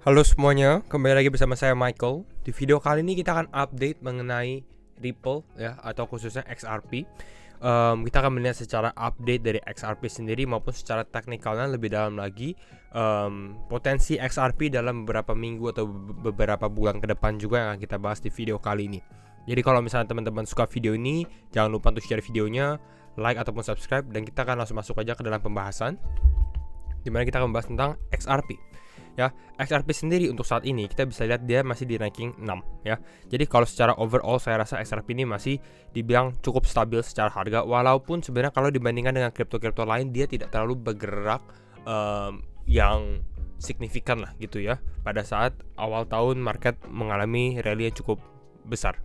Halo semuanya, kembali lagi bersama saya Michael. Di video kali ini kita akan update mengenai Ripple ya, atau khususnya XRP. Kita akan melihat secara update dari XRP sendiri maupun secara teknikalnya lebih dalam lagi, potensi XRP dalam beberapa minggu atau beberapa bulan ke depan juga yang akan kita bahas di video kali ini. Jadi kalau misalnya teman-teman suka video ini, jangan lupa untuk share videonya, like ataupun subscribe, dan kita akan langsung masuk aja ke dalam pembahasan, dimana kita akan membahas tentang XRP. Ya, XRP sendiri untuk saat ini kita bisa lihat dia masih di ranking 6 ya. Jadi kalau secara overall saya rasa XRP ini masih dibilang cukup stabil secara harga, walaupun sebenarnya kalau dibandingkan dengan kripto-kripto lain dia tidak terlalu bergerak yang signifikan lah gitu ya. Pada saat awal tahun market mengalami rally yang cukup besar.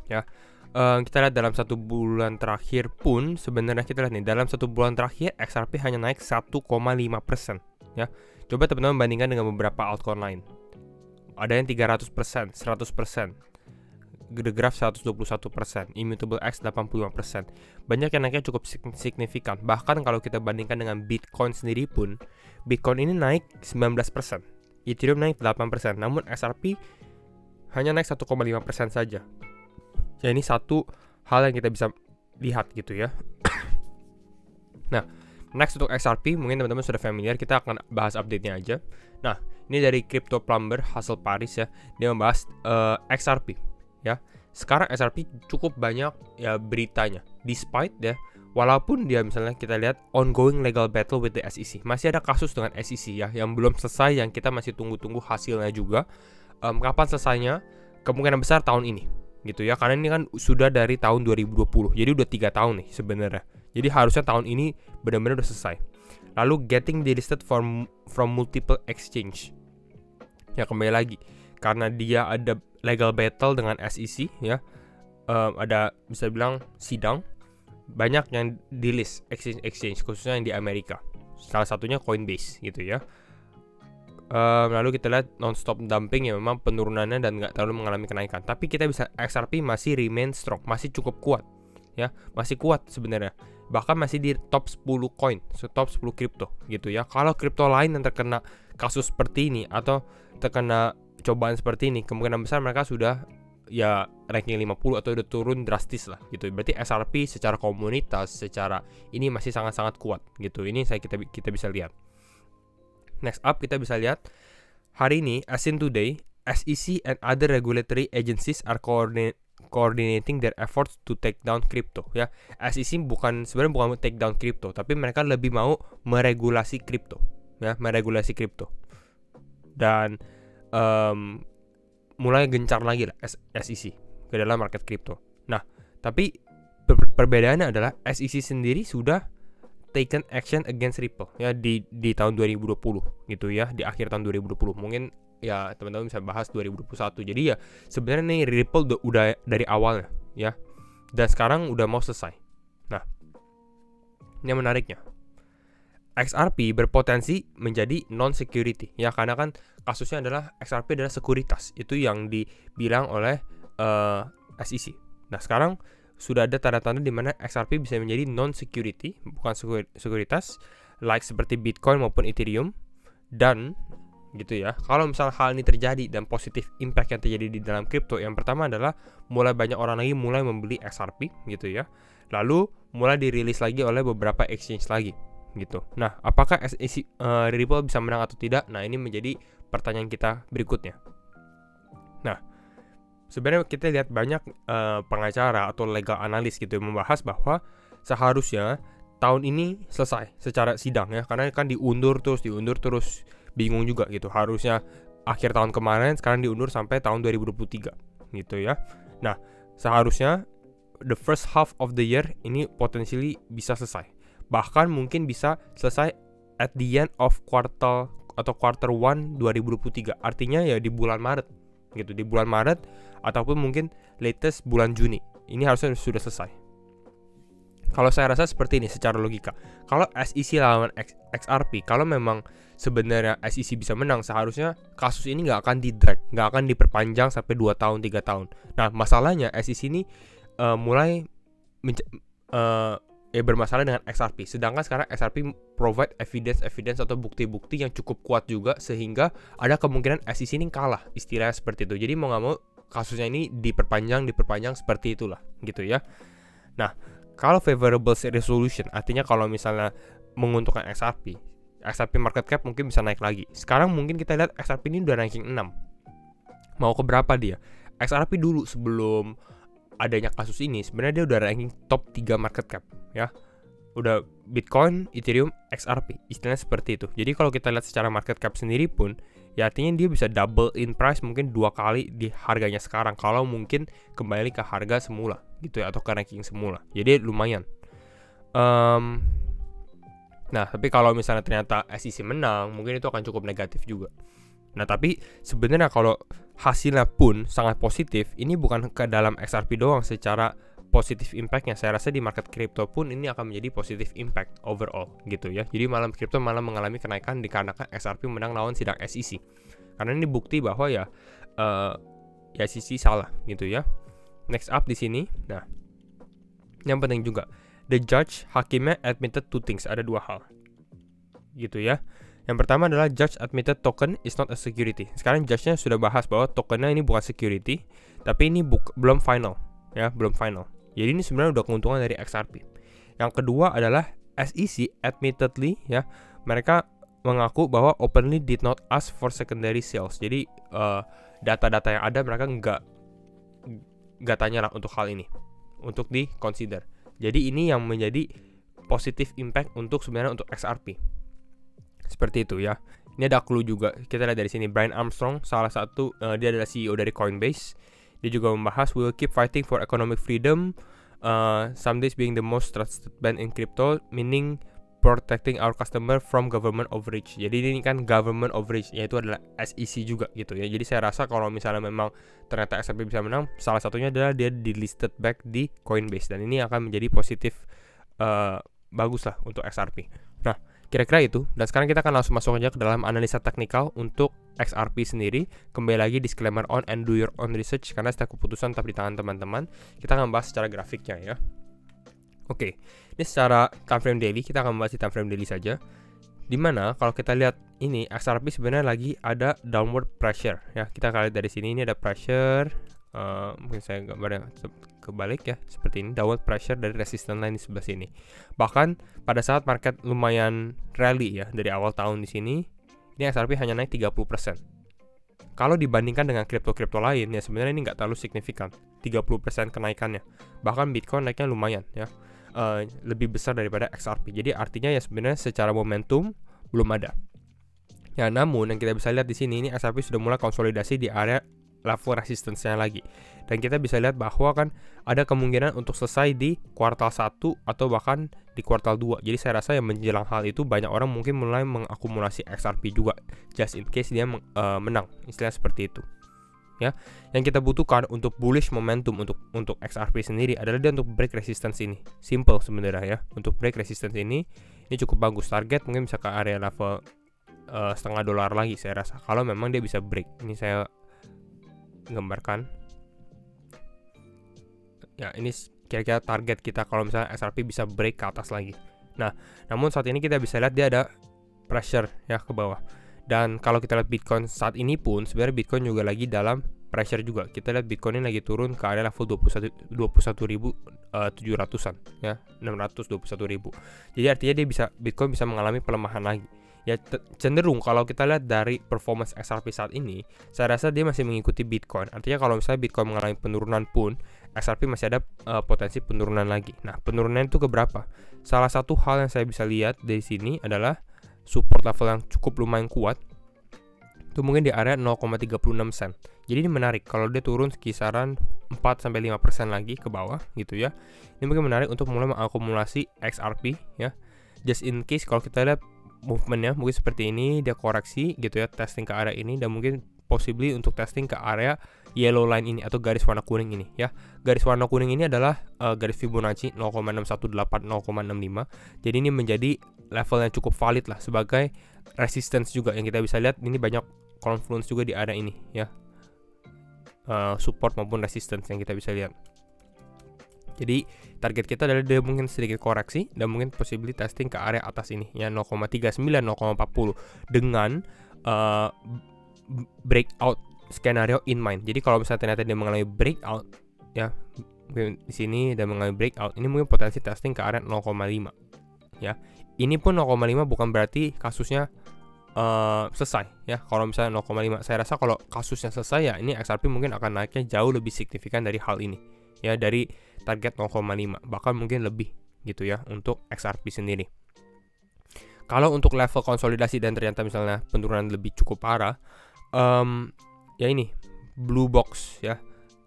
Ya. Kita lihat dalam 1 bulan terakhir pun sebenarnya kita lihat nih, dalam 1 bulan terakhir XRP hanya naik 1,5% ya. Coba teman-teman bandingkan dengan beberapa altcoin lain. Ada yang 300%, 100%, The Graph 121%, Immutable X 85%. Banyak yang naiknya cukup signifikan. Bahkan kalau kita bandingkan dengan Bitcoin sendiri pun, Bitcoin ini naik 19%, Ethereum naik 8%, namun XRP hanya naik 1,5% saja. Ya, ini satu hal yang kita bisa lihat gitu ya. Nah, next untuk XRP, mungkin teman-teman sudah familiar, kita akan bahas update-nya aja. Nah, ini dari Crypto Plumber hasil Paris ya, dia membahas XRP ya. Sekarang XRP cukup banyak ya beritanya, despite ya, walaupun dia misalnya kita lihat ongoing legal battle with the SEC, masih ada kasus dengan SEC ya, yang belum selesai, yang kita masih tunggu-tunggu hasilnya juga. Kapan selesainya? Kemungkinan besar tahun ini gitu ya, karena ini kan sudah dari tahun 2020, jadi udah 3 tahun nih sebenarnya. Jadi harusnya tahun ini benar-benar udah selesai. Lalu getting delisted from multiple exchange. Ya, kembali lagi karena dia ada legal battle dengan SEC ya. Ada bisa bilang sidang, banyak yang delist exchange khususnya yang di Amerika. Salah satunya Coinbase gitu ya. Lalu kita lihat non-stop dumping ya, memang penurunannya dan nggak terlalu mengalami kenaikan. Tapi kita bisa XRP masih remain strong, masih cukup kuat ya, masih kuat sebenarnya. Bahkan masih di top 10 coin, top 10 kripto gitu ya. Kalau kripto lain yang terkena kasus seperti ini atau terkena cobaan seperti ini, kemungkinan besar mereka sudah ya ranking 50 atau udah turun drastis lah gitu. Berarti XRP secara komunitas, secara ini masih sangat-sangat kuat gitu. Ini kita bisa lihat. Next up kita bisa lihat hari ini, as in today, SEC and other regulatory agencies are coordinating their efforts to take down crypto ya. SEC sebenarnya bukan take down crypto, tapi mereka lebih mau meregulasi crypto ya, meregulasi crypto. Dan mulai gencar lagi lah SEC ke dalam market crypto. Nah, tapi perbedaannya adalah SEC sendiri sudah taken action against Ripple ya di tahun 2020 gitu ya, di akhir tahun 2020. Mungkin ya teman-teman bisa bahas 2021. Jadi ya sebenarnya nih Ripple udah dari awalnya ya, dan sekarang udah mau selesai. Nah, ini menariknya, XRP berpotensi menjadi non-security ya, karena kan kasusnya adalah XRP adalah sekuritas, itu yang dibilang oleh SEC. Nah, sekarang sudah ada tanda-tanda di mana XRP bisa menjadi non-security, bukan sekuritas, like seperti Bitcoin maupun Ethereum. Dan gitu ya, kalau misal hal ini terjadi dan positif impact yang terjadi di dalam kripto, yang pertama adalah mulai banyak orang lagi mulai membeli XRP gitu ya. Lalu mulai dirilis lagi oleh beberapa exchange lagi gitu. Nah, apakah Ripple bisa menang atau tidak? Nah, ini menjadi pertanyaan kita berikutnya. Nah, sebenarnya kita lihat banyak pengacara atau legal analis gitu yang membahas bahwa seharusnya tahun ini selesai secara sidang ya, karena kan diundur terus, bingung juga gitu. Harusnya akhir tahun kemarin, sekarang diundur sampai tahun 2023 gitu ya. Nah, seharusnya the first half of the year ini potentially bisa selesai. Bahkan mungkin bisa selesai at the end of quarter 1 2023. Artinya ya di bulan Maret gitu, di bulan Maret ataupun mungkin latest bulan Juni. Ini harusnya sudah selesai. Kalau saya rasa seperti ini secara logika. Kalau SEC lawan XRP, kalau memang sebenarnya SEC bisa menang, seharusnya kasus ini nggak akan di-drag, nggak akan diperpanjang sampai 2 tahun, 3 tahun. Nah, masalahnya SEC ini mulai bermasalah dengan XRP. Sedangkan sekarang XRP provide evidence atau bukti-bukti yang cukup kuat juga sehingga ada kemungkinan SEC ini kalah, istilahnya seperti itu. Jadi mau nggak mau kasusnya ini diperpanjang seperti itulah gitu ya. Nah, kalau favorable resolution artinya kalau misalnya menguntungkan XRP market cap mungkin bisa naik lagi. Sekarang mungkin kita lihat XRP ini udah ranking 6. Mau ke berapa dia? XRP dulu sebelum adanya kasus ini sebenarnya dia udah ranking top 3 market cap ya. Udah Bitcoin, Ethereum, XRP, istilahnya seperti itu. Jadi kalau kita lihat secara market cap sendiri pun ya artinya dia bisa double in price mungkin 2 kali di harganya sekarang kalau mungkin kembali ke harga semula gitu ya, atau ke ranking semula. Jadi lumayan. Nah, tapi kalau misalnya ternyata SEC menang, mungkin itu akan cukup negatif juga. Nah, tapi sebenarnya kalau hasilnya pun sangat positif, ini bukan ke dalam XRP doang secara positif impactnya. Saya rasa di market crypto pun ini akan menjadi positif impact overall gitu ya. Jadi malam crypto malah mengalami kenaikan dikarenakan XRP menang lawan sidang SEC. Karena ini bukti bahwa ya SEC salah gitu ya. Next up di sini, nah yang penting juga, the judge hakimnya admitted two things, ada 2 hal gitu ya. Yang pertama adalah judge admitted token is not a security. Sekarang judge-nya sudah bahas bahwa tokennya ini bukan security, tapi ini belum final ya, belum final. Jadi ini sebenarnya udah keuntungan dari XRP. Yang kedua adalah SEC admittedly ya, mereka mengaku bahwa openly did not ask for secondary sales. Jadi data-data yang ada mereka nggak tanya lah untuk hal ini, untuk di consider. Jadi ini yang menjadi positive impact untuk sebenarnya untuk XRP. Seperti itu ya. Ini ada clue juga. Kita lihat dari sini, Brian Armstrong salah satu dia adalah CEO dari Coinbase. Dia juga membahas we will keep fighting for economic freedom, some days being the most trusted bank in crypto, meaning protecting our customer from government overreach. Jadi ini kan government overreach, yaitu adalah SEC juga gitu ya. Jadi saya rasa kalau misalnya memang ternyata XRP bisa menang, salah satunya adalah dia di listed back di Coinbase, dan ini akan menjadi positif bagus lah untuk XRP. Nah, kira-kira itu. Dan sekarang kita akan langsung masuk aja ke dalam analisa teknikal untuk XRP sendiri. Kembali lagi disclaimer on and do your own research, karena setiap keputusan tetap di tangan teman-teman. Kita akan bahas secara grafiknya ya. Oke, ini secara time frame daily, kita akan membahas di time frame daily saja. Dimana kalau kita lihat ini XRP sebenarnya lagi ada downward pressure ya. Kita akan lihat dari sini, ini ada pressure, mungkin saya gambarnya kebalik ya, seperti ini, downward pressure dari resistance line di sebelah sini. Bahkan pada saat market lumayan rally ya dari awal tahun di sini, ini XRP hanya naik 30%. Kalau dibandingkan dengan kripto-kripto lain ya sebenarnya ini nggak terlalu signifikan, 30% kenaikannya. Bahkan Bitcoin naiknya lumayan ya, lebih besar daripada XRP. Jadi artinya ya sebenarnya secara momentum belum ada. Ya, namun yang kita bisa lihat di sini, ini XRP sudah mulai konsolidasi di area level resistance-nya lagi. Dan kita bisa lihat bahwa kan ada kemungkinan untuk selesai di kuartal 1 atau bahkan di kuartal 2. Jadi saya rasa yang menjelang hal itu banyak orang mungkin mulai mengakumulasi XRP juga, just in case dia menang, istilah seperti itu. Ya, yang kita butuhkan untuk bullish momentum untuk XRP sendiri adalah dia untuk break resistance ini. Simple sebenarnya ya. Untuk break resistance ini cukup bagus. Target mungkin bisa ke area level $0.5 lagi saya rasa. Kalau memang dia bisa break. Ini saya gambarkan. Ya, ini kira-kira target kita kalau misalnya XRP bisa break ke atas lagi. Nah, namun saat ini kita bisa lihat dia ada pressure ya ke bawah. Dan kalau kita lihat Bitcoin saat ini pun sebenarnya Bitcoin juga lagi dalam pressure juga. Kita lihat Bitcoin ini lagi turun ke area level 21.700-an ya, 621.000. Jadi artinya Bitcoin bisa mengalami pelemahan lagi. Ya cenderung kalau kita lihat dari performance XRP saat ini, saya rasa dia masih mengikuti Bitcoin. Artinya kalau misalnya Bitcoin mengalami penurunan pun, XRP masih ada potensi penurunan lagi. Nah, penurunan itu ke berapa? Salah satu hal yang saya bisa lihat dari sini adalah support level yang cukup lumayan kuat. Itu mungkin di area 0,36 sen. Jadi ini menarik kalau dia turun kisaran 4-5% lagi ke bawah gitu ya. Ini mungkin menarik untuk mulai mengakumulasi XRP ya. Just in case kalau kita lihat movementnya mungkin seperti ini, dia koreksi gitu ya, testing ke area ini, dan mungkin possibly untuk testing ke area yellow line ini atau garis warna kuning ini ya. Garis warna kuning ini adalah garis Fibonacci 0,618-0,65. Jadi ini menjadi level yang cukup valid lah sebagai resistance juga yang kita bisa lihat. Ini banyak confluence juga di area ini ya, support maupun resistance yang kita bisa lihat. Jadi target kita adalah dia mungkin sedikit koreksi dan mungkin possibly testing ke area atas ini ya 0,39 0,40 dengan breakout skenario in mind. Jadi kalau misalnya ternyata dia mengalami breakout ya mungkin di sini dan mengalami breakout, ini mungkin potensi testing ke area 0,5 ya. Ini pun 0,5 bukan berarti kasusnya selesai ya. Kalau misalnya 0,5, saya rasa kalau kasusnya selesai ya ini XRP mungkin akan naiknya jauh lebih signifikan dari hal ini ya, dari target 0,5 bahkan mungkin lebih gitu ya untuk XRP sendiri. Kalau untuk level konsolidasi dan ternyata misalnya penurunan lebih cukup parah, ya ini blue box ya,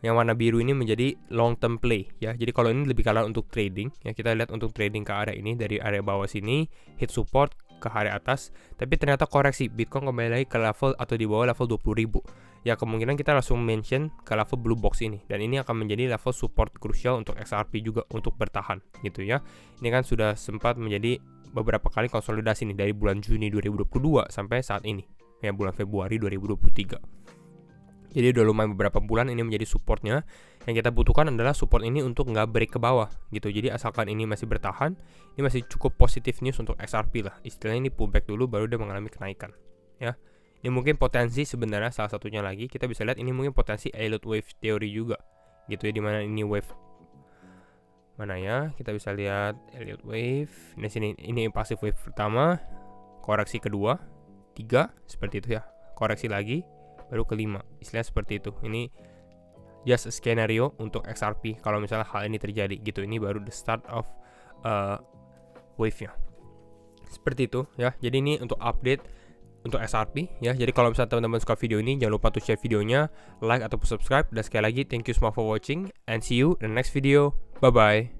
yang warna biru ini menjadi long term play ya. Jadi kalau ini lebih kalah untuk trading ya, kita lihat untuk trading ke area ini, dari area bawah sini hit support ke area atas, tapi ternyata koreksi Bitcoin kembali lagi ke level atau di bawah level 20.000 ya, kemungkinan kita langsung mention ke level blue box ini, dan ini akan menjadi level support krusial untuk XRP juga untuk bertahan gitu ya. Ini kan sudah sempat menjadi beberapa kali konsolidasi nih dari bulan Juni 2022 sampai saat ini ya, bulan Februari 2023. Jadi udah lumayan beberapa bulan ini menjadi supportnya. Yang kita butuhkan adalah support ini untuk nggak break ke bawah gitu. Jadi asalkan ini masih bertahan, ini masih cukup positif news untuk XRP lah. Istilahnya ini pullback dulu baru dia mengalami kenaikan ya. Ini mungkin potensi sebenarnya salah satunya lagi kita bisa lihat, ini mungkin potensi Elliott wave teori juga gitu ya, dimana ini wave mana ya, kita bisa lihat Elliott wave di sini. Ini impulsive wave pertama, koreksi kedua, 3 seperti itu ya, koreksi lagi baru kelima, istilahnya seperti itu. Ini just a scenario untuk XRP kalau misalnya hal ini terjadi gitu. Ini baru the start of wave-nya seperti itu ya. Jadi ini untuk update untuk XRP ya. Jadi kalau misalnya teman-teman suka video ini, jangan lupa untuk share videonya, like ataupun subscribe. Dan sekali lagi thank you semua for watching and see you in the next video. Bye bye.